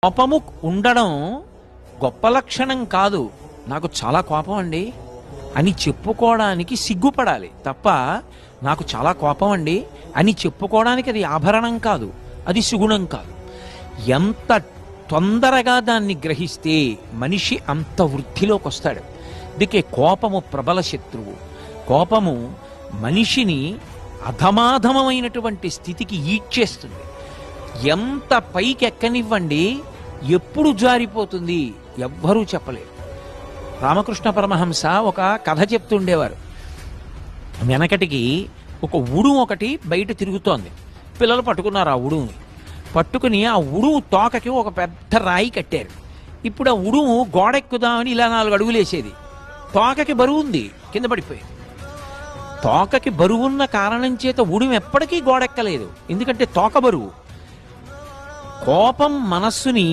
కోపము ఉండడం గొప్ప లక్షణం కాదు. నాకు చాలా కోపం అండి అని చెప్పుకోవడానికి సిగ్గుపడాలి తప్ప, నాకు చాలా కోపం అండి అని చెప్పుకోవడానికి అది ఆభరణం కాదు, అది సుగుణం కాదు. ఎంత తొందరగా దాన్ని గ్రహిస్తే మనిషి అంత వృద్ధిలోకి వస్తాడు. అందుకే కోపము ప్రబల శత్రువు. కోపము మనిషిని అధమాధమైనటువంటి స్థితికి ఈడ్చేస్తుంది. ఎంత పైకి ఎక్కనివ్వండి, ఎప్పుడు జారిపోతుంది ఎవ్వరూ చెప్పలేరు. రామకృష్ణ పరమహంస ఒక కథ చెప్తుండేవారు. వెనకటికి ఒక ఉడుము ఒకటి బయట తిరుగుతోంది. పిల్లలు పట్టుకున్నారు ఆ ఉడుముని. పట్టుకుని ఆ ఉడుము తోకకి ఒక పెద్ద రాయి కట్టారు. ఇప్పుడు ఆ ఉడుము గోడెక్కుదామని ఇలా 4 అడుగులు వేసేది. తోకకి బరువు ఉంది, కింద పడిపోయింది. తోకకి బరువున్న కారణం చేత ఉడుము ఎప్పటికీ గోడెక్కలేదు, ఎందుకంటే తోక బరువు. కోపం మనస్సుని